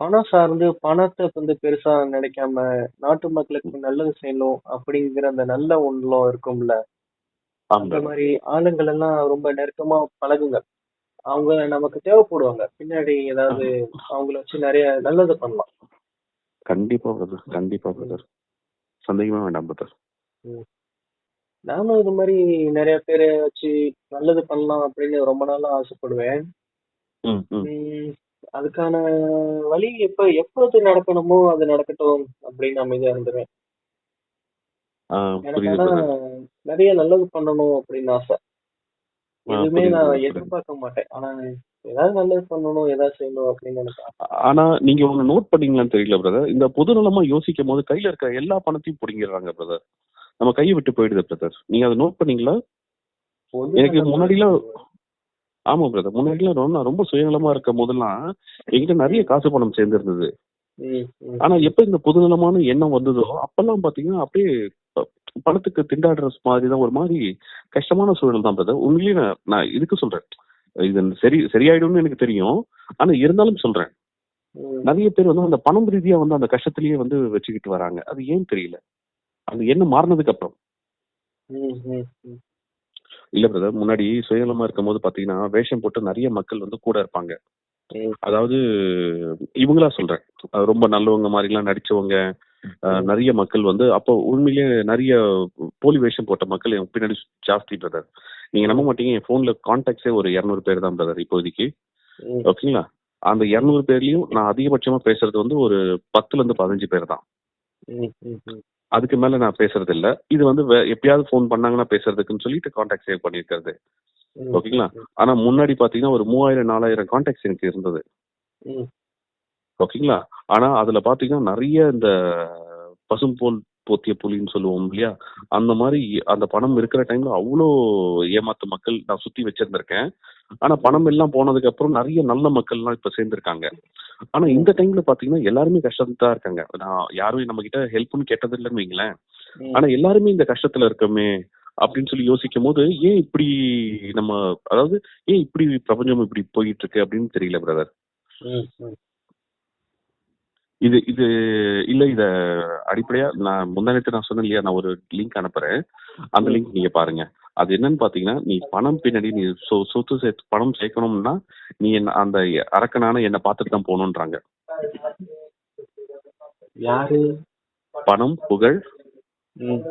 பணம் சார்ந்து பணத்தை வந்து பெருசா நினைக்காம நாட்டு மக்களுக்கு நல்லது செய்யணும் அப்படிங்கிற அந்த நல்ல உள்ளம் இருக்கும்ல. ஆம் அந்த பிரதர். மாதிரி ஆளுங்கள் எல்லாம் ரொம்ப நெருக்கமா பழகுங்க. அவங்க நமக்கு தேவைப்படுவாங்க. பின்னாடி ஏதாவது அவங்கள வச்சு நிறைய நல்லது பண்ணலாம். கண்டிப்பா பிரதர், கண்டிப்பா ம், பிரதர். சந்தேகமே வேண்டாம் பிரதர். ம். நானும் இது மாதிரி நிறைய பேரை வச்சு நல்லது பண்ணலாம் அப்படின்னு ரொம்ப நாளா ஆசைப்படுவேன். ம் ம். உம் அதுக்கான வழி எப்போது நடக்கணுமோ அது நடக்கட்டும் அப்படின்னு அமைதியா இருந்துருவேன். எனக்கு புரியுது ஆனா பிரதர். நிறைய நல்லது பண்ணணும் அப்படின்னு ஆசை. எதுவுமே புரியுது நான் பிரதர், புரியுது. எதிர்பார்க்க மாட்டேன். ஆனா ஏதாவது நல்லது பண்ணணும், ஏதாவது செய்யணும் அப்படின்னு எனக்கு ஆசை. ஆனா நீங்க ஒண்ணு நோட் பண்ணீங்களான்னு தெரியல பிரதர். இந்த பொதுநலமா யோசிக்கும் போது கையில இருக்க எல்லா பணத்தையும் புடுங்கிடுறாங்க பிரதர். நம்ம கையை விட்டு போயிடுது பிரதர். நீங்க அதை நோட் பண்ணீங்களா? பொது எனக்கு நலமா முன்னாடிலாம் இருக்கணும். ஆமா பிரதர். முன்னாடிலாம் நான் ரொம்ப சுயநலமா இருக்கும் போதெல்லாம் என்கிட்ட நிறைய ம், காசு பணம் சேர்ந்திருந்தது. ம், ம், ஆனா ம், எப்ப இந்த பொதுநலமான எண்ணம் வந்ததோ அப்பெல்லாம் பாத்தீங்கன்னா அப்படியே ப- பணத்துக்கு திண்டாடுற மாதிரி தான், ஒரு மாதிரி கஷ்டமான சூழல் தான் பிரதர். உண்மையிலேயே நான் இதுக்கு சொல்றேன். இது சரியாயிடும்னு எனக்கு தெரியும். ஆனா இருந்தாலும் சொல்றேன். ம், நிறைய பேர் வந்து அந்த பணம் ரீதியா வந்து அந்த கஷ்டத்திலேயே வந்து வச்சுக்கிட்டு வராங்க. அது ஏன் தெரியல. அது என்ன மாறினதுக்கு அப்புறம். ம், ம், ம், இல்ல பிரதர், முன்னாடி சுயநலமா இருக்கும்போது பாத்தீங்கன்னா வேஷம் போட்டு நிறைய மக்கள் வந்து கூட இருப்பாங்க. ம், அதாவது இவங்களா சொல்றேன். ரொம்ப நல்லவங்க மாதிரிலாம் நடிச்சவங்க. ம், நிறைய மக்கள் வந்து அப்போ உண்மையிலேயே நிறைய போலி வேஷம் போட்ட மக்கள் என் பின்னாடி ஜாஸ்தி பிரதர். நீங்க நம்ப ம், மாட்டீங்க, என் போன்ல கான்டாக்ட்ஸே ஒரு 200 பேர் தான் பிரதர் இப்போதைக்கு. ம், ஓகேங்களா? அந்த 200 பேர்லயும் நான் அதிகபட்சமா பேசுறது வந்து ஒரு 10ல இருந்து 15 பேர் தான். ம், ம், ம், அதுக்கு மேல நான் பேசுறது இல்ல. இது வந்து எப்பயாவது ஃபோன் பண்ணாங்கன்னா பேசுறதுக்குன்னு சொல்லிட்டு கான்டாக்ட் சேவ் பண்ணியிருக்கிறது. ம், ஓகேங்களா? ம், ஆனா முன்னாடி பாத்தீங்கன்னா ஒரு 3000 4000 கான்டாக்ட்ஸ் எனக்கு இருந்தது. ம், ஓகேங்களா? ஆனா அதுல பாத்தீங்கன்னா நெறைய இந்த பசும்போல் போத்திய புலின்னு சொல்லுவோம் இல்லையா? அந்த மாரி அந்த பணம் இருக்கிற டைம்ல அவ்ளோ ஏமாத்து மக்கள் நான் சுத்தி வச்சிருந்திருக்கேன். ஆனா ம், பணம் எல்லாம் போனதுக்கு அப்புறம் நெறைய நல்ல மக்கள்லாம் இப்ப சேர்ந்திருக்காங்க. ஆனா ம், இந்த டைம்ல பாத்தீங்கன்னா எல்லாருமே கஷ்டத்துல தான் இருக்காங்க. நான் யாரும் நம்ம கிட்ட ஹெல்ப்ன்னு கேட்டது இல்லன்னு வைங்களேன். ம், ஆனா எல்லாருமே இந்த கஷ்டத்துல இருக்கோமே அப்படின்னு சொல்லி யோசிக்கும்போது, ஏன் இப்படி நம்ம அதாவது ஏன் இப்படி பிரபஞ்சம் இப்படி போயிட்டு இருக்கு அப்படின்னு தெரியல பிரதர். ம், ம், இது இது இல்ல இத அடிப்படையா நான் முந்தா நேத்து நான் சொன்னேன் இல்லையா? நான் ஒரு லிங்க் அனுப்புறேன். அந்த ம். லிங்க் நீங்க பாருங்க. அது என்னன்னு பாத்தீங்கன்னா, நீ பணம் பின்னாடி நீ சொத்து சேர்த்து பணம் சேர்க்கணும்னா, நீ என்ன அந்த அரக்கனான என்ன பார்த்துட்டு தான் போகணுன்றாங்க. யாரு? பணம், புகழ், ம்,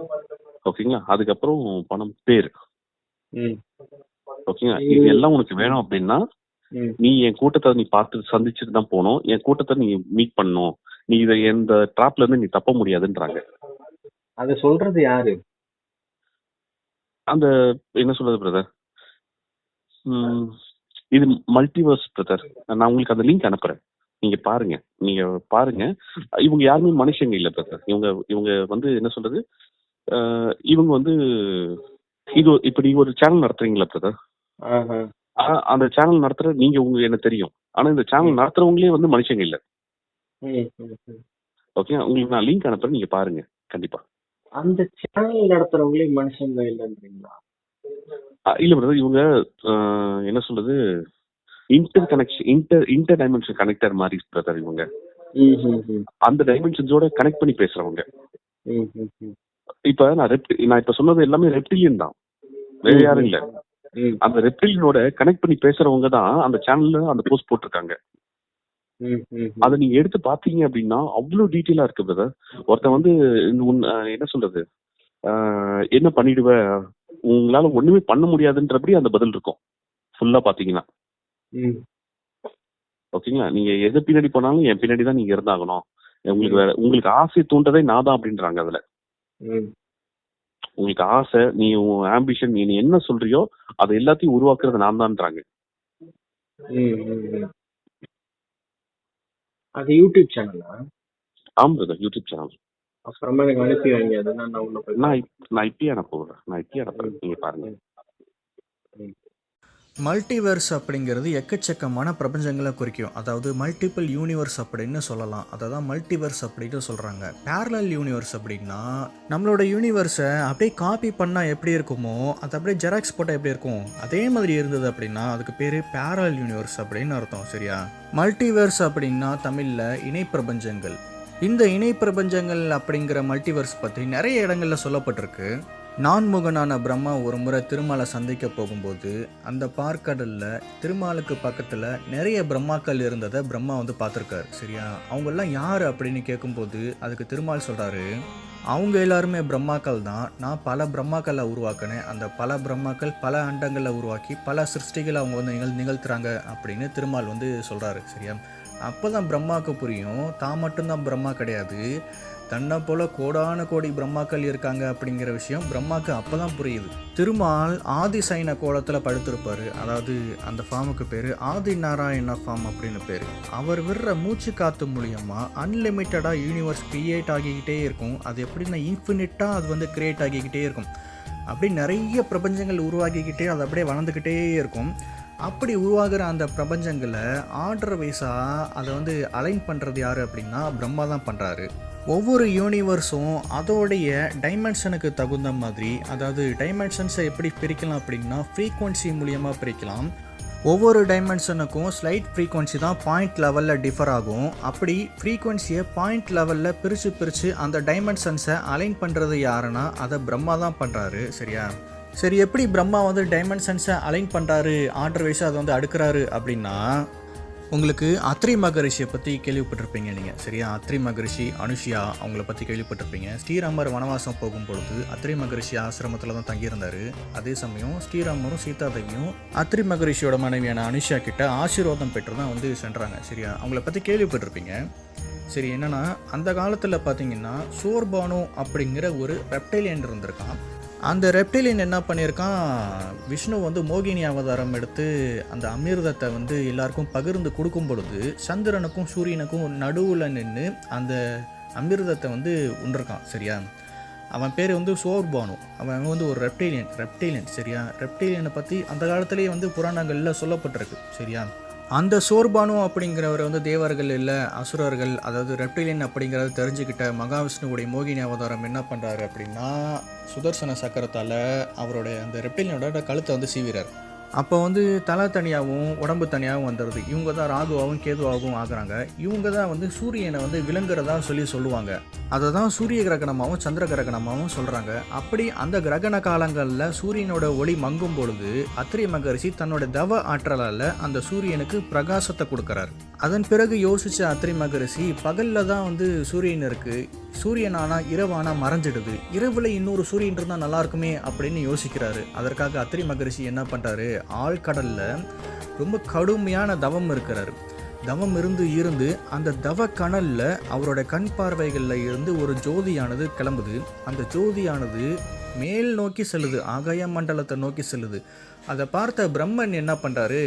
ஓகேங்களா? அதுக்கப்புறம் பணம், பேர். ம். ஓகேங்களா? இது இது எல்லாம் உனக்கு வேணும் அப்படின்னா, ம். நீ என் கூட்டத்த நீ பார்த்து சந்திச்சுட்டு தான் போணும். என் கூட்டத்த நீ மீட் பண்ணணும். நீ இத எந்த ட்ராப்ல இருந்து நீ தப்ப முடியாதுன்றாங்க. அத சொல்றது யாரு? அந்த என்ன சொல்றது பிரதர்? ம். இது மல்டிவர்ஸ் பிரதர். நான் உங்களுக்கு அந்த லிங்க் அனுப்புறேன். நீங்க பாருங்க. நீங்க பாருங்க. இவங்க யாருமே மனுஷங்க இல்ல பிரதர். இவங்க இவங்க வந்து என்ன சொல்றது? அ இவங்க வந்து இப்ப நீங்க ஒரு சேனல் நடத்துறீங்களா பிரதர்? ஆஹா. அந்த சேனல் நடத்துற நீங்க எனக்கு தெரியும். ஆனா இந்த ம், சேனல் நடத்துறவங்களே வந்து மனுஷங்க இல்ல. ம், ம், ம். ஓகே. உங்களுக்கு நான் லிங்க் அனுப்புறேன். நீங்க பாருங்க. கண்டிப்பா. அந்த சேனல் நடத்துறவங்களே மனுஷங்க இல்லைன்றீங்களா? இல்ல பிரதர். இவங்க அ என்ன சொல்றது? Inter connection inter dimension connector மாரி பிரதர் இவங்க. ம், ம், ம், அந்த டைமென்ஷன்ஸோட கனெக்ட் பண்ணி பேசுறவங்க. ம், ம், ம், இப்ப நான் இப்ப சொன்னது எல்லாமே ரெப்டிலியன் தான். வேற ம், யாரும் ம், இல்ல. ம், அந்த ரெப்டிலியனோட கனெக்ட் பண்ணி பேசுறவங்க தான் அந்த சேனல்ல அந்த போஸ்ட் போட்டிருக்காங்க. ம், ம், அத ம், நீங்க எடுத்து பார்த்தீங்க அப்படின்னா, அவ்ளோ டீட்டெயிலா இருக்கு பிரதர். ஒருத்தன் ம், வந்து என்ன சொல்றது? அ என்ன பண்ணிடுவ? உங்களால ஒண்ணுமே பண்ண முடியாதுன்றபடி அந்த பதில் இருக்கும். ஃபுல்லா பார்த்தீங்கன்னா. ம், ஓகேங்களா? நீங்க எது பின்னாடி போனாலும் என் பின்னாடி தான் நீங்க இருந்தாகணும். ம், உங்களுக்கு ஆசை தூண்டதே நான் தான் அப்படின்றாங்க அதுல. ம், உங்களுக்கு ஆசை, நீ உன் ஆம்பிஷன் நீ என்ன சொல்றியோ, அத எல்லாத்தையும் உருவாக்குறது நான் தான்றாங்க. ம், ம். அது யூடியூப் சேனலா? ஆமா பிரதர். YouTube channel. அப்புறமா எனக்கு அனுப்பி வைங்க. அதெல்லாம் நான் உள்ள போய் நான் பார்க்கணும். நான் இப்பயே அனுப்புறேன். ம், நீங்க பாருங்க. ம், ம். மல்டிவர்ஸ் அப்படிங்கிறது எக்கச்சக்கமான பிரபஞ்சங்களை குறிக்கும். அதாவது மல்டிபிள் யூனிவர்ஸ் அப்படின்னு சொல்லலாம். அதை தான் மல்டிவர்ஸ் அப்படின்னு சொல்கிறாங்க. பேரலல் யூனிவர்ஸ் அப்படின்னா நம்மளோட யூனிவர்ஸை அப்படியே காப்பி பண்ணால் எப்படி இருக்குமோ அது அப்படியே ஜெராக்ஸ் போட்டால் எப்படி இருக்கும் அதே மாதிரி இருந்தது அப்படின்னா அதுக்கு பேர் பேரலல் யூனிவர்ஸ் அப்படின்னு அர்த்தம். சரியா? மல்டிவர்ஸ் அப்படின்னா தமிழில் இணை பிரபஞ்சங்கள். இந்த இணை பிரபஞ்சங்கள் அப்படிங்கிற மல்டிவர்ஸ் பற்றி நிறைய இடங்களில் சொல்லப்பட்டிருக்கு. நான்முகனான பிரம்மா ஒரு முறை திருமாலை சந்திக்க போகும்போது அந்த பார்க்கடலில் திருமாலுக்கு பக்கத்தில் நிறைய பிரம்மாக்கள் இருந்ததை பிரம்மா வந்து பார்த்துருக்காரு. சரியா? அவங்கெல்லாம் யார் அப்படின்னு கேட்கும்போது அதுக்கு திருமால் சொல்கிறாரு, அவங்க எல்லாருமே பிரம்மாக்கள் தான். நான் பல பிரம்மாக்களை உருவாக்கினேன். அந்த பல பிரம்மாக்கள் பல அண்டங்களை உருவாக்கி பல சிருஷ்டிகளை அவங்க வந்து நிகழ்த்துறாங்க அப்படின்னு திருமால் வந்து சொல்கிறாரு. சரியா? அப்போ தான் பிரம்மாவுக்கு புரியும், தான் மட்டும்தான் பிரம்மா கிடையாது, தன்னை போல கோடான கோடி பிரம்மாக்கள் இருக்காங்க அப்படிங்கிற விஷயம் பிரம்மாவுக்கு அப்போ தான் புரியுது. திருமால் ஆதி சைன கோலத்தில் படுத்திருப்பார். அதாவது அந்த ஃபார்முக்கு பேர் ஆதி நாராயண ஃபார்ம் அப்படின்னு பேர். அவர் விடுற மூச்சு காற்று மூலியமாக அன்லிமிட்டடாக யூனிவர்ஸ் க்ரியேட் ஆகிக்கிட்டே இருக்கும். அது எப்படின்னா இன்ஃபினிட்டாக அது வந்து க்ரியேட் ஆகிக்கிட்டே இருக்கும். அப்படி நிறைய பிரபஞ்சங்கள் உருவாக்கிக்கிட்டே அது அப்படியே வளர்ந்துக்கிட்டே இருக்கும். அப்படி உருவாகிற அந்த பிரபஞ்சங்களை ஆர்டர் வைஸாக அதை வந்து அலைன் பண்ணுறது யார் அப்படின்னா பிரம்மா தான் பண்ணுறாரு. ஒவ்வொரு யூனிவர்ஸும் அதோடைய டைமென்ஷனுக்கு தகுந்த மாதிரி, அதாவது டைமென்ஷன்ஸை எப்படி பிரிக்கலாம் அப்படின்னா ஃப்ரீக்வன்சி மூலியமாக பிரிக்கலாம். ஒவ்வொரு டைமென்ஷனுக்கும் ஸ்லைட் ஃப்ரீக்வன்சி தான் பாயிண்ட் லெவலில் டிஃபர் ஆகும். அப்படி ஃப்ரீக்வன்சியை பாயிண்ட் லெவலில் பிரித்து அந்த டைமென்ஷன்ஸை அலைன் பண்ணுறது யாருன்னா அதை பிரம்மா தான் பண்ணுறாரு. சரியா? சரி, எப்படி பிரம்மா வந்து டைமென்ஷன்ஸை அலைன் பண்ணுறாரு, ஆர்டர் வைஸாக அதை வந்து அடுக்கிறாரு அப்படின்னா, உங்களுக்கு அத்ரி மகரிஷியை பற்றி கேள்விப்பட்டிருப்பீங்க நீங்கள். சரியா? அத்ரி மகரிஷி, அனுஷியா அவங்கள பற்றி கேள்விப்பட்டிருப்பீங்க. ஸ்ரீராமர் வனவாசம் போகும்பொழுது அத்ரி மகரிஷி ஆசிரமத்தில் தான் தங்கியிருந்தார். அதே சமயம் ஸ்ரீராமரும் சீதாதேவியும் அத்ரி மகரிஷியோட மனைவியான அனுஷியா கிட்ட ஆசீர்வாதம் பெற்று தான் வந்து சென்றாங்க. சரியா? அவங்கள பற்றி கேள்விப்பட்டிருப்பீங்க. சரி, என்னென்னா அந்த காலத்தில் பார்த்தீங்கன்னா சோர்பானு அப்படிங்கிற ஒரு ரெப்டைலியன் இருந்திருக்கான். அந்த ரெப்டைலியன் என்ன பண்ணியிருக்கான், விஷ்ணு வந்து மோகினி அவதாரம் எடுத்து அந்த அமிர்தத்தை வந்து எல்லாருக்கும் பகிர்ந்து கொடுக்கும் பொழுது சந்திரனுக்கும் சூரியனுக்கும் நடுவில் நின்று அந்த அமிர்தத்தை வந்து உண்டிருக்கான். சரியா? அவன் பேர் வந்து சோர்பானு. அவன் வந்து ஒரு ரெப்டைலியன். சரியா? ரெப்டைலியனை பற்றி அந்த காலத்திலேயே வந்து புராணங்களில் சொல்லப்பட்டிருக்கு. சரியா? அந்த சோர்பானு அப்படிங்கிறவர் வந்து தேவர்கள் இல்லை அசுரர்கள், அதாவது ரெப்டிலியன் அப்படிங்கிறத தெரிஞ்சுக்கிட்ட மகாவிஷ்ணுவுடைய மோகினி அவதாரம் என்ன பண்ணுறாரு அப்படின்னா சுதர்சன சக்கரத்தால் அவருடைய அந்த ரெப்டிலியனோட கழுத்தை வந்து சீவிறார். அப்போ வந்து தலை தனியாகவும் உடம்பு தனியாகவும் வந்துடுது. இவங்க தான் ராகுவாகவும் கேதுவாகவும் ஆகுறாங்க. இவங்க தான் வந்து சூரியனை வந்து விளங்குறதா சொல்லுவாங்க. அதை தான் சூரிய கிரகணமாகவும் சந்திர கிரகணமாகவும் சொல்கிறாங்க. அப்படி அந்த கிரகண காலங்களில் சூரியனோட ஒளி மங்கும் பொழுது அத்ரி மகரிஷி தன்னோட தவ ஆற்றலால் அந்த சூரியனுக்கு பிரகாசத்தை கொடுக்குறாரு. அதன் பிறகு யோசித்த அத்ரி மகரிஷி பகலில் தான் வந்து சூரியன் இருக்குது, சூரியனானா இரவானா மறைஞ்சிடுது, இரவில் இன்னொரு சூரியன் இருந்தால் நல்லா இருக்குமே அப்படின்னு யோசிக்கிறாரு. அதற்காக அத்ரி மகரிஷி என்ன பண்ணுறாரு, ஆழ்கடலில் ரொம்ப கடுமையான தவம் இருக்கிறாரு. தவம் இருந்து அந்த தவ கணலில் அவரோட கண் பார்வைகளில் இருந்து ஒரு ஜோதியானது கிளம்புது. அந்த ஜோதியானது மேல் நோக்கி செல்லுது, ஆகாய மண்டலத்தை நோக்கி செல்லுது. அதை பார்த்த பிரம்மன் என்ன பண்ணுறாரு,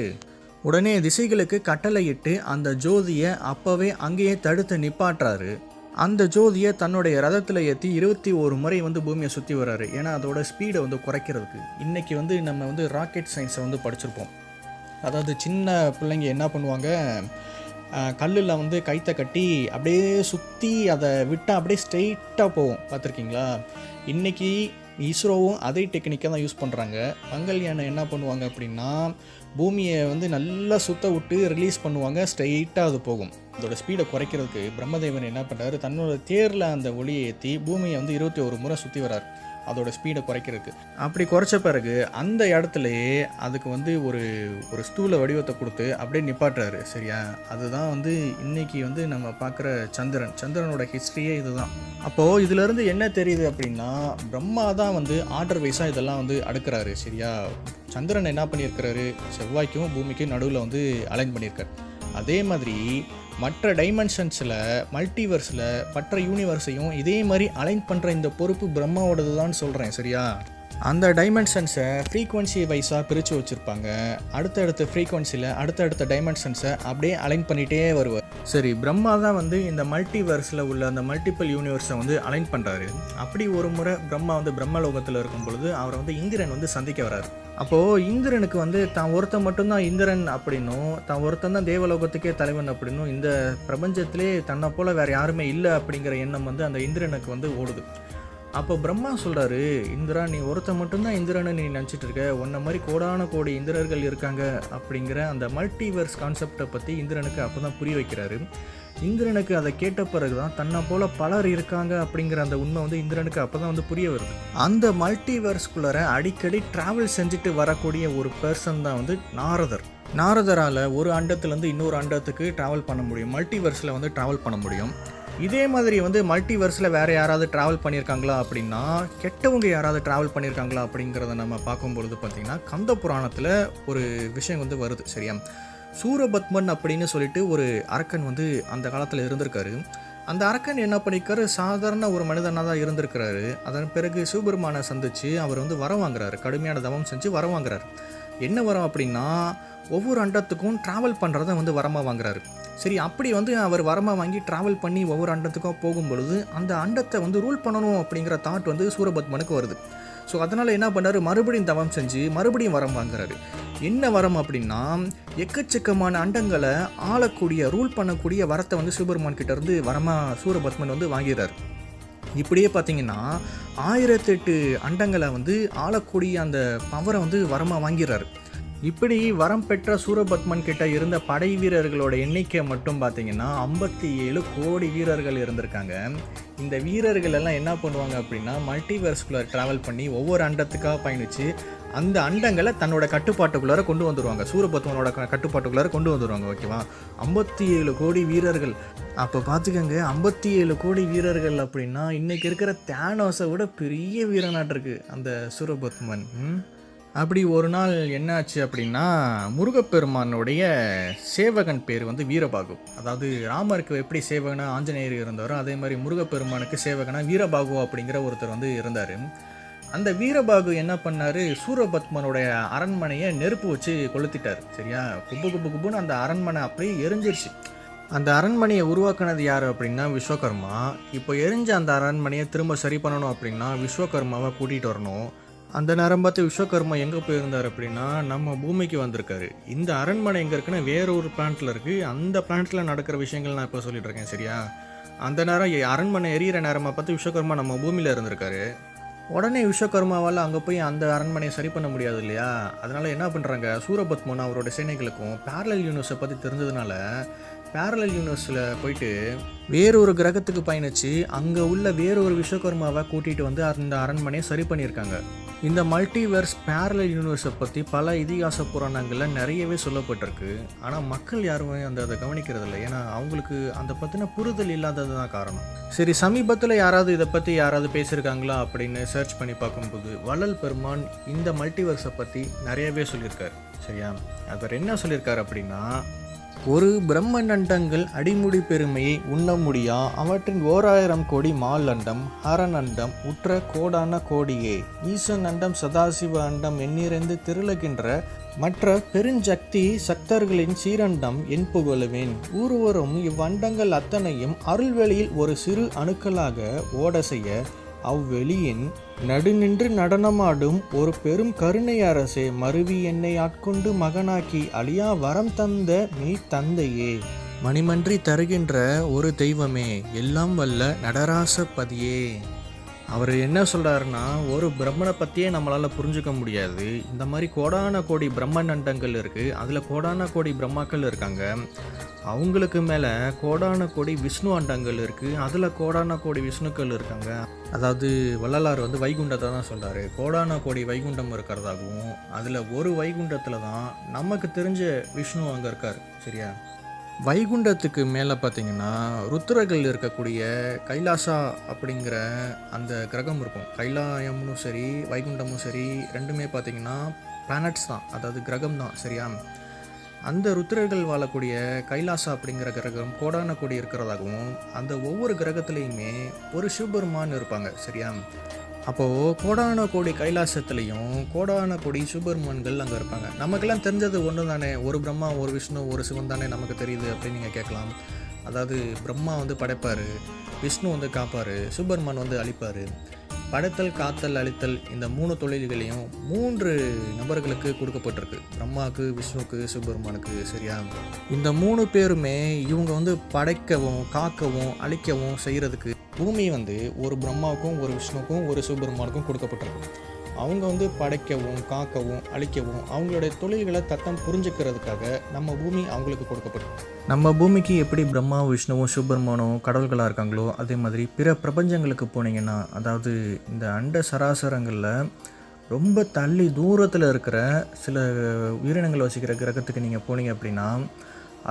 உடனே திசைகளுக்கு கட்டளையிட்டு அந்த ஜோதியை அப்போவே அங்கேயே தடுத்து நிப்பாட்டுறாரு. அந்த ஜோதியை தன்னுடைய ரதத்தில் ஏற்றி 21 முறை வந்து பூமியை சுற்றி வர்றாரு. ஏன்னா அதோட ஸ்பீடை வந்து குறைக்கிறதுக்கு. இன்றைக்கி வந்து நம்ம வந்து ராக்கெட் சயின்ஸை வந்து படிச்சிருப்போம். அதாவது சின்ன பிள்ளைங்க என்ன பண்ணுவாங்க, கல்லில் வந்து கைத்தை கட்டி அப்படியே சுற்றி அதை விட்டால் அப்படியே ஸ்ட்ரெயிட்டாக போகும். பார்த்துருக்கீங்களா? இன்றைக்கி இஸ்ரோவும் அதே டெக்னிக்கை தான் யூஸ் பண்ணுறாங்க. மங்கள்யானை என்ன பண்ணுவாங்க அப்படின்னா பூமியை வந்து நல்லா சுத்த விட்டு ரிலீஸ் பண்ணுவாங்க, ஸ்ட்ரெயிட்டாக அது போகும். அதோட ஸ்பீடை குறைக்கிறதுக்கு பிரம்மதேவன் என்ன பண்ணுறாரு, தன்னோட தேரில் அந்த ஒளியை ஏற்றி பூமியை வந்து 21 முறை சுற்றி வரார் அதோட ஸ்பீடை குறைக்கிறதுக்கு. அப்படி குறைச்ச பிறகு அந்த இடத்துலையே அதுக்கு வந்து ஒரு ஸ்தூல வடிவத்தை கொடுத்து அப்படியே நிப்பாட்டுறாரு. சரியா? அதுதான் வந்து இன்றைக்கி வந்து நம்ம பார்க்குற சந்திரனோட ஹிஸ்ட்ரியே இதுதான். அப்போது இதிலேருந்து என்ன தெரியுது அப்படின்னா பிரம்மா தான் வந்து ஆர்டர் வைஸாக இதெல்லாம் வந்து அடுக்கிறாரு. சரியா? சந்திரன் என்ன பண்ணியிருக்கிறாரு, செவ்வாய்க்கும் பூமிக்கும் நடுவில் வந்து அலைன் பண்ணியிருக்காரு. அதே மாதிரி மற்ற டைமென்ஷன்ஸில் மல்டிவர்ஸில் மற்ற யூனிவர்ஸையும் இதே மாதிரி அலைன் பண்ணுற இந்த பொறுப்பு பிரம்மாவோடது தான் சொல்கிறேன். சரியா? அந்த டைமென்ஷன்ஸை ஃப்ரீக்வன்சி வைஸாக பிரித்து வச்சுருப்பாங்க. அடுத்தடுத்த ஃப்ரீக்வன்சியில் அடுத்தடுத்த டைமென்ஷன்ஸை அப்படியே அலைன் பண்ணிகிட்டே வருவார். சரி, பிரம்மா தான் வந்து இந்த மல்டிவர்ஸில் உள்ள அந்த மல்டிபிள் யூனிவர்ஸை வந்து அலைன் பண்ணுறாரு. அப்படி ஒரு முறை பிரம்மா வந்து பிரம்மலோகத்தில் இருக்கும் பொழுது அவரை வந்து இந்திரன் வந்து சந்திக்க வராரு. அப்போது இந்திரனுக்கு வந்து தான் ஒருத்தன் மட்டும்தான் இந்திரன் அப்படின்னும், தான் ஒருத்தன் தான் தேவலோகத்துக்கே தலைவன் அப்படின்னும், இந்த பிரபஞ்சத்திலே தன்னை போல் வேறு யாருமே இல்லை அப்படிங்கிற எண்ணம் வந்து அந்த இந்திரனுக்கு வந்து ஓடுது. அப்போ பிரம்மா சொல்கிறாரு, இந்திரா, நீ ஒருத்தன் மட்டும்தான் இந்திரன்னு நீ நினச்சிட்டு இருக்க, உன்ன மாதிரி கோடான கோடி இந்திரர்கள் இருக்காங்க அப்படிங்கிற அந்த மல்டிவர்ஸ் கான்செப்டை பற்றி இந்திரனுக்கு அப்போ தான் புரிய வைக்கிறாரு. இந்திரனுக்கு அதை கேட்ட பிறகு தான் தன்னை போல் பலர் இருக்காங்க அப்படிங்கிற அந்த உண்மை வந்து இந்திரனுக்கு அப்போ தான் வந்து புரிய வருது. அந்த மல்டிவர்ஸ்குள்ளார அடிக்கடி ட்ராவல் செஞ்சுட்டு வரக்கூடிய ஒரு பர்சன் தான் வந்து நாரதர். நாரதரால் ஒரு அண்டத்துலேருந்து இன்னொரு அண்டத்துக்கு ட்ராவல் பண்ண முடியும், மல்டிவர்ஸில் வந்து ட்ராவல் பண்ண முடியும். இதே மாதிரி வந்து மல்டிவர்ஸில் வேறு யாராவது ட்ராவல் பண்ணியிருக்காங்களா அப்படின்னா, கெட்டவங்க யாராவது ட்ராவல் பண்ணியிருக்காங்களா அப்படிங்கிறத நம்ம பார்க்கும்பொழுது பார்த்திங்கன்னா, கந்த புராணத்தில் ஒரு விஷயம் வந்து வருது. சரியா, சூரபத்மன் அப்படின்னு சொல்லிட்டு ஒரு அரக்கன் வந்து அந்த காலத்தில் இருந்திருக்காரு. அந்த அரக்கன் என்ன பண்ணியிருக்காரு, சாதாரண ஒரு மனிதனாக தான் இருந்திருக்கிறாரு. அதன் பிறகு சிவபெருமானை சந்தித்து அவர் வந்து வரம் வாங்குறாரு, கடுமையான தவம் செஞ்சு வரம் வாங்குறாரு. என்ன வரம் அப்படின்னா, ஒவ்வொரு அண்டத்துக்கும் ட்ராவல் பண்ணுறத வந்து வரமாக வாங்குறாரு. சரி, அப்படி வந்து அவர் வரமாக வாங்கி ட்ராவல் பண்ணி ஒவ்வொரு அண்டத்துக்கும் போகும்பொழுது அந்த அண்டத்தை வந்து ரூல் பண்ணணும் அப்படிங்கிற தாட் வந்து சூரபத்மனுக்கு வருது. ஸோ அதனால் என்ன பண்ணார், மறுபடியும் தவம் செஞ்சு மறுபடியும் வரம் வாங்குறாரு. என்ன வரம் அப்படின்னா, எக்கச்சக்கமான அண்டங்களை ஆளக்கூடிய ரூல் பண்ணக்கூடிய வரத்தை வந்து சிவபெருமான் கிட்ட இருந்து வரமாக சூரபத்மன் வந்து வாங்கிறார். இப்படியே பார்த்தீங்கன்னா 1008 அண்டங்களை வந்து ஆளக்கூடிய அந்த பவரை வந்து வரமாக வாங்கிறாரு. இப்படி வரம் பெற்ற சூரபத்மன் கிட்ட இருந்த படை வீரர்களோட எண்ணிக்கை மட்டும் பார்த்தீங்கன்னா 57 கோடி வீரர்கள் இருந்திருக்காங்க. இந்த வீரர்கள் எல்லாம் என்ன பண்ணுவாங்க அப்படின்னா, மல்டிவர்ஸ்குள்ளே ட்ராவல் பண்ணி ஒவ்வொரு அண்டத்துக்காக பயணித்து அந்த அண்டங்களை தன்னோட கட்டுப்பாட்டுக்குள்ளார கொண்டு வந்துடுவாங்க, சூரபத்மனோட கட்டுப்பாட்டுக்குள்ளார கொண்டு வந்துடுவாங்க. ஓகேவா, 57 கோடி வீரர்கள். அப்போ பார்த்துக்கங்க, 57 கோடி வீரர்கள் அப்படின்னா இன்றைக்கி இருக்கிற தேனோஸை விட பெரிய வீரனாட்டு இருக்குது அந்த சூரபத்மன். அப்படி ஒரு நாள் என்னாச்சு அப்படின்னா, முருகப்பெருமானுடைய சேவகன் பேர் வந்து வீரபாகு. அதாவது ராமருக்கு எப்படி சேவகனாக ஆஞ்சநேயர் இருந்தாரோ அதே மாதிரி முருகப்பெருமானுக்கு சேவகனாக வீரபாகு அப்படிங்கிற ஒருத்தர் வந்து இருந்தார். அந்த வீரபாகு என்ன பண்ணார், சூரபத்மனுடைய அரண்மனையை நெருப்பு வச்சு கொளுத்திட்டார். சரியா, குப்பு குப்பு குப்புன்னு அந்த அரண்மனை அப்படியே எரிஞ்சிருச்சு. அந்த அரண்மனையை உருவாக்குனது யார் அப்படின்னா விஸ்வகர்மா. இப்போ எரிஞ்ச அந்த அரண்மனையை திரும்ப சரி பண்ணணும் அப்படின்னா விஸ்வகர்மாவை கூட்டிகிட்டு வரணும். அந்த நேரம் பார்த்து விஸ்வகர்மா எங்கே போயிருந்தார் அப்படின்னா நம்ம பூமிக்கு வந்திருக்காரு. இந்த அரண்மனை எங்கே இருக்குன்னா வேற ஒரு பிளான்ட்டில் இருக்குது. அந்த பிளான்ட்டில் நடக்கிற விஷயங்கள் நான் இப்போ சொல்லிட்டு இருக்கேன். சரியா, அந்த நேரம் அரண்மனை எரியிற நேரமாக பார்த்து விஸ்வகர்மா நம்ம பூமியில் இருந்திருக்காரு. உடனே விஸ்வகர்மாவால் அங்கே போய் அந்த அரண்மனையை சரி பண்ண முடியாது இல்லையா. அதனால் என்ன பண்ணுறாங்க, சூரபத்மன் அவரோட சேனைகளுக்கும் பேரலல் யூனிவர்ஸை பற்றி தெரிஞ்சதுனால பேரலல் யூனிவர்ஸில் போயிட்டு வேறொரு கிரகத்துக்கு பயணித்து அங்கே உள்ள வேறொரு விஸ்வகர்மாவை கூட்டிகிட்டு வந்து அந்த அரண்மனையை சரி பண்ணியிருக்காங்க. இந்த மல்டிவர்ஸ் பேரலல் யூனிவர்ஸை பற்றி பல இதிகாச புராணங்களில் நிறையவே சொல்லப்பட்டிருக்கு. ஆனால் மக்கள் யாருமே அதை கவனிக்கிறதில்ல. ஏன்னா அவங்களுக்கு அந்த பற்றின புரிதல் இல்லாதது தான் காரணம். சரி, சமீபத்தில் யாராவது இதை பற்றி யாராவது பேசியிருக்காங்களா அப்படின்னு சர்ச் பண்ணி பார்க்கும்போது வள்ளல் பெருமான் இந்த மல்டிவர்ஸை பற்றி நிறையவே சொல்லியிருக்காரு. சரியா, அவர் என்ன சொல்லியிருக்காரு அப்படின்னா, ஒரு பிரம்மநண்டங்கள் அடிமுடி பெருமையை உண்ண முடியா அவற்றின் 1000 கோடி மால் அண்டம் ஹரநண்டம் உற்ற கோடான கோடியே ஈசன் அண்டம் சதாசிவ அண்டம் எண்ணிறைந்து திருளுகின்ற மற்ற பெருஞ்சக்தி சக்தர்களின் சீரண்டம் என் புகழுவேன். ஒருவரும் இவ்வண்டங்கள் அத்தனையும் அருள்வெளியில் ஒரு சிறு அணுக்களாக ஓட செய்ய அவ்வெளியின் நடுநின்று நடனமாடும் ஒரு பெரும் கருணை அரசே, மருவி என்னை ஆட்கொண்டு மகனாக்கி அழியா வரம் தந்த மெய் தந்தையே, மணிமன்றி தருகின்ற ஒரு தெய்வமே, எல்லாம் வல்ல நடராசபதியே. அவர் என்ன சொல்கிறாருன்னா, ஒரு பிரம்மனை பற்றியே நம்மளால் புரிஞ்சுக்க முடியாது. இந்த மாதிரி கோடான கோடி பிரம்மநண்டங்கள் இருக்குது. அதில் கோடான கோடி பிரம்மாக்கள் இருக்காங்க. அவங்களுக்கு மேலே கோடான கோடி விஷ்ணு அண்டங்கள் இருக்குது. அதில் கோடான கோடி விஷ்ணுக்கள் இருக்காங்க. அதாவது வள்ளலார் வந்து வைகுண்டத்தை தான் சொல்கிறாரு. கோடான கோடி வைகுண்டம் இருக்கிறதாகவும் அதில் ஒரு வைகுண்டத்தில் தான் நமக்கு தெரிஞ்ச விஷ்ணு அங்கே இருக்கார். சரியா, வைகுண்டத்துக்கு மேலே பார்த்தீங்கன்னா ருத்ரர்கள் இருக்கக்கூடிய கைலாசா அப்படிங்கிற அந்த கிரகம் இருக்கும். கைலாயமும் சரி வைகுண்டமும் சரி ரெண்டுமே பார்த்தீங்கன்னா பிளானட்ஸ் தான், அதாவது கிரகம் தான். சரியா, அந்த ருத்ரர்கள் வாழக்கூடிய கைலாசா அப்படிங்கிற கிரகம் கோடான கோடி இருக்கிறதாகவும் அந்த ஒவ்வொரு கிரகத்துலேயுமே ஒரு சிவபெருமான் இருப்பாங்க. சரியா, அப்போது கோடான கோடி கைலாசத்துலேயும் கோடான கோடி சூப்பர்மேன்கள் அங்கே இருப்பாங்க. நமக்கெல்லாம் தெரிஞ்சது ஒன்று தானே, ஒரு பிரம்மா ஒரு விஷ்ணு ஒரு சிவன் தானே நமக்கு தெரியுது அப்படின்னு நீங்கள் கேட்கலாம். அதாவது பிரம்மா வந்து படைப்பார், விஷ்ணு வந்து காப்பார், சூப்பர்மேன் வந்து அழிப்பார். படைத்தல் காத்தல் அழித்தல் இந்த 3 தொழில்களையும் 3 நபர்களுக்கு கொடுக்கப்பட்டிருக்கு, பிரம்மாவுக்கு விஷ்ணுவுக்கு சூப்பர்மேனுக்கு. சரியா? இந்த 3 பேருமே இவங்க வந்து படைக்கவும் காக்கவும் அழிக்கவும் செய்கிறதுக்கு பூமி வந்து ஒரு பிரம்மாவுக்கும் ஒரு விஷ்ணுவுக்கும் ஒரு சூப்பர்மேனுக்கும் கொடுக்கப்பட்டிருக்கு. அவங்க வந்து படைக்கவும் காக்கவும் அழிக்கவும் அவங்களுடைய தொழில்களை தத்தம் புரிஞ்சுக்கிறதுக்காக நம்ம பூமி அவங்களுக்கு கொடுக்கப்பட்டிருக்கு. நம்ம பூமிக்கு எப்படி பிரம்மா விஷ்ணுவும் சூப்பர்மேனும் கடவுள்களாக இருக்காங்களோ அதே மாதிரி பிற பிரபஞ்சங்களுக்கு போனீங்கன்னா, அதாவது இந்த அண்ட சராசரங்களில் ரொம்ப தள்ளி தூரத்தில் இருக்கிற சில உயிரினங்கள் வசிக்கிற கிரகத்துக்கு நீங்கள் போனீங்க அப்படின்னா,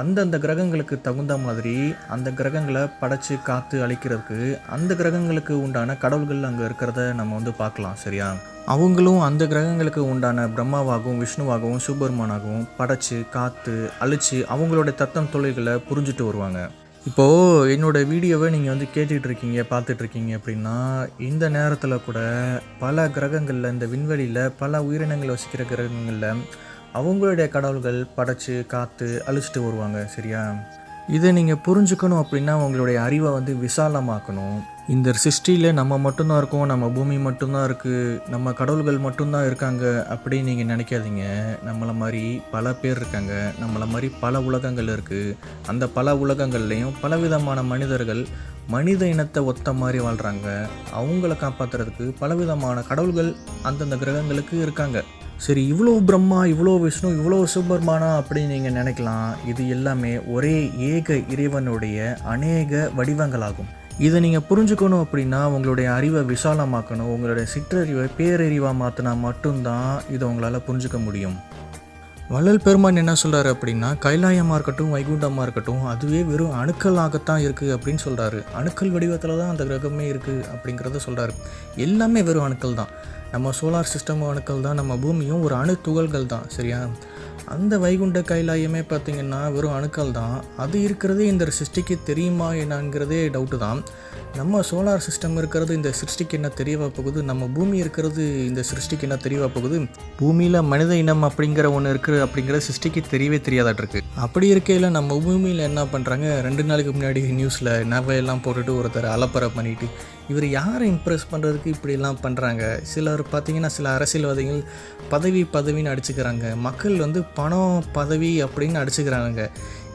அந்தந்த கிரகங்களுக்கு தகுந்த மாதிரி அந்த கிரகங்களை படைச்சி காத்து அழிக்கிறதுக்கு அந்த கிரகங்களுக்கு உண்டான கடவுள்கள் அங்கே இருக்கிறத நம்ம வந்து பார்க்கலாம். சரியா? அவங்களும் அந்த கிரகங்களுக்கு உண்டான பிரம்மாவாகவும் விஷ்ணுவாகவும் சூப்பர்மேனாகவும் படைச்சி காத்து அழிச்சு அவங்களோட தத்தம் தொழில்களை புரிஞ்சுட்டு வருவாங்க. இப்போது என்னோடய வீடியோவை நீங்கள் வந்து கேட்டுட்ருக்கீங்க பார்த்துட்ருக்கீங்க அப்படின்னா, இந்த நேரத்தில் கூட பல கிரகங்களில் இந்த விண்வெளியில் பல உயிரினங்கள் வசிக்கிற கிரகங்களில் அவங்களுடைய கடவுள்கள் படைச்சி காத்து அழிச்சிட்டு வருவாங்க. சரியா? இதை நீங்கள் புரிஞ்சுக்கணும் அப்படின்னா உங்களுடைய அறிவை வந்து விசாலமாக்கணும். இந்த சிருஷ்டியில் நம்ம மட்டும்தான் இருக்கோம், நம்ம பூமி மட்டும்தான் இருக்குது, நம்ம கடவுள்கள் மட்டும்தான் இருக்காங்க அப்படின்னு நீங்கள் நினைக்காதீங்க. நம்மளை மாதிரி பல பேர் இருக்காங்க, நம்மளை மாதிரி பல உலகங்கள் இருக்குது. அந்த பல உலகங்கள்லேயும் பலவிதமான மனிதர்கள் மனித இனத்தை ஒத்த மாதிரி வாழ்கிறாங்க. அவங்கள காப்பாற்றுறதுக்கு பலவிதமான கடவுள்கள் அந்தந்த கிரகங்களுக்கு இருக்காங்க. சரி, இவ்வளோ பிரம்மா இவ்வளோ விஷ்ணு இவ்வளோ சூப்பர்மேனா அப்படின்னு நீங்கள் நினைக்கலாம். இது எல்லாமே ஒரே ஏக இறைவனுடைய அநேக வடிவங்களாகும். இதை நீங்கள் புரிஞ்சுக்கணும் அப்படின்னா உங்களுடைய அறிவை விசாலமாக்கணும். உங்களுடைய சிற்றறிவை பேரறிவாக மாற்றினா மட்டும்தான் இதை உங்களால் புரிஞ்சுக்க முடியும். வள்ளல் பெருமான் என்ன சொல்கிறாரு அப்படின்னா, கைலாயமாக இருக்கட்டும் வைகுண்டமாக இருக்கட்டும் அதுவே வெறும் அணுக்களாகத்தான் இருக்குது அப்படின்னு சொல்கிறாரு. அணுக்கள் வடிவத்தில் தான் அந்த கிரகமே இருக்குது அப்படிங்கிறத சொல்கிறாரு. எல்லாமே வெறும் அணுக்கள் தான். நம்ம சோலார் சிஸ்டமும் அணுக்கள் தான், நம்ம பூமியும் ஒரு அணு துகள்கள் தான். சரியா? அந்த வைகுண்ட கைலாயமே பார்த்திங்கன்னா வெறும் அணுக்கள் தான். அது இருக்கிறதே இந்த சிருஷ்டிக்கு தெரியுமா என்னங்கிறதே டவுட்டு தான். நம்ம சோலார் சிஸ்டம் இருக்கிறது இந்த சிருஷ்டிக்கு என்ன தெரியவா போகுது, நம்ம பூமி இருக்கிறது இந்த சிருஷ்டிக்கு என்ன தெரியவா போகுது, பூமியில் மனித இனம் அப்படிங்கிற ஒன்று இருக்குது அப்படிங்கிறது சிருஷ்டிக்கு தெரியவே தெரியாதாட்டிருக்கு. அப்படி இருக்கையில் நம்ம பூமியில் என்ன பண்ணுறாங்க, 2 நாளுக்கு முன்னாடி நியூஸில் நவையெல்லாம் போட்டுட்டு ஒருத்தர் அலப்பறை பண்ணிட்டு இவர் யாரை இம்ப்ரெஸ் பண்ணுறதுக்கு இப்படிலாம் பண்ணுறாங்க. சிலர் பார்த்திங்கன்னா சில அரசியல்வாதிகள் பதவின்னு அடிச்சுக்கிறாங்க, மக்கள் வந்து பணம் பதவி அப்படின்னு அடிச்சுக்கிறாங்க.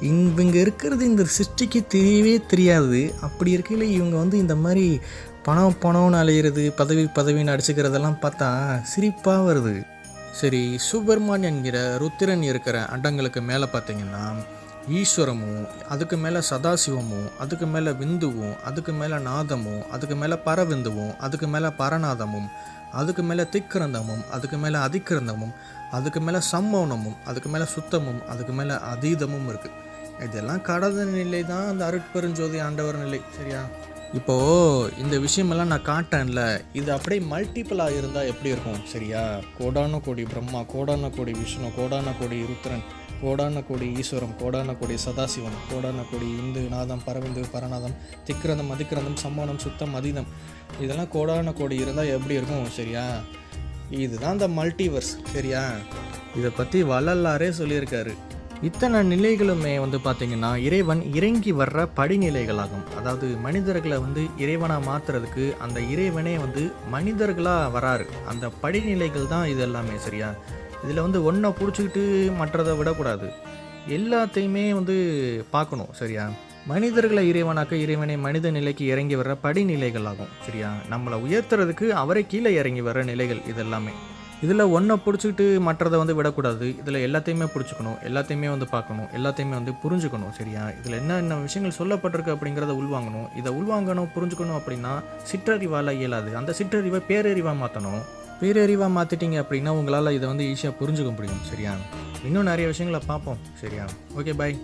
இவங்க இருக்கிறது இந்த சிருஷ்டிக்கு தெரியவே தெரியாது. அப்படி இருக்கையில் இவங்க வந்து இந்த மாதிரி பணம்னு அலையிறது பதவின்னு அடிச்சுக்கிறதெல்லாம் பார்த்தா சிரிப்பாக வருது. சரி, சூப்பர்மேன் என்கிற ருத்திரன் இருக்கிற அண்டங்களுக்கு மேலே பார்த்திங்கன்னா ஈஸ்வரமும், அதுக்கு மேலே சதாசிவமும், அதுக்கு மேலே விந்துவும், அதுக்கு மேலே நாதமும், அதுக்கு மேலே பரவிந்துவும், அதுக்கு மேலே பரநாதமும், அதுக்கு மேலே திக்கிரந்தமும், அதுக்கு மேலே அதிக்கிரந்தமும், அதுக்கு மேலே சம்மௌனமும், அதுக்கு மேலே சுத்தமும், அதுக்கு மேலே அதீதமும் இருக்குது. இதெல்லாம் கடந்த நிலை தான் அந்த அருட்பெருஞ்சோதி ஆண்டவர் நிலை. சரியா? இப்போது இந்த விஷயமெல்லாம் நான் காட்டேன்ல, இது அப்படியே மல்டிப்பிளாக இருந்தால் எப்படி இருக்கும்? சரியா? கோடான கோடி பிரம்மா, கோடான கோடி விஷ்ணு, கோடான கோடி ருத்ரன், கோடான கோடி ஈஸ்வரம், கோடான கோடி சதாசிவம், கோடான கோடி இந்து நாதம் பரவிந்து பரநாதம் திக்கிரந்தம் அதிக்கிரந்தம் சம்மோனம் சுத்தம் அதீதம், இதெல்லாம் கோடான கோடி இருந்தால் எப்படி இருக்கும்? சரியா? இதுதான் இந்த மல்டிவர்ஸ். சரியா? இதை பற்றி வள்ளலாரே சொல்லியிருக்காரு. இத்தனை நிலைகளுமே வந்து பார்த்திங்கன்னா இறைவன் இறங்கி வர்ற படிநிலைகளாகும். அதாவது மனிதர்களை வந்து இறைவனாக மாற்றுறதுக்கு அந்த இறைவனே வந்து மனிதர்களாக வராரு. அந்த படிநிலைகள் தான் இது எல்லாமே. சரியா? இதில் வந்து ஒன்றை பிடிச்சிக்கிட்டு மற்றதை விடக்கூடாது, எல்லாத்தையுமே வந்து பார்க்கணும். சரியா? மனிதர்களை இறைவனாக்க இறைவனை மனித நிலைக்கு இறங்கி வர்ற படிநிலைகள் ஆகும். சரியா? நம்மளை உயர்த்துறதுக்கு அவரை கீழே இறங்கி வர்ற நிலைகள் இதெல்லாமே. இதில் ஒன்றை பிடிச்சிக்கிட்டு மற்றதை வந்து விடக்கூடாது. இதில் எல்லாத்தையுமே பிடிச்சிக்கணும், எல்லாத்தையுமே வந்து பார்க்கணும், எல்லாத்தையுமே வந்து புரிஞ்சுக்கணும். சரியா? இதில் என்ன விஷயங்கள் சொல்லப்பட்டிருக்கு அப்படிங்கிறத உள்வாங்கணும். இதை உள்வாங்கணும் புரிஞ்சுக்கணும் அப்படின்னா சிற்றறிவால் இயலாது. அந்த சிற்றறிவை பேரறிவாக மாற்றணும். பேரறிவாக மாற்றிட்டீங்க அப்படின்னா உங்களால் இதை வந்து ஈஸியாக புரிஞ்சுக்க முடியும். சரியா? இன்னும் நிறைய விஷயங்களை பார்ப்போம். சரியா? ஓகே, பாய்.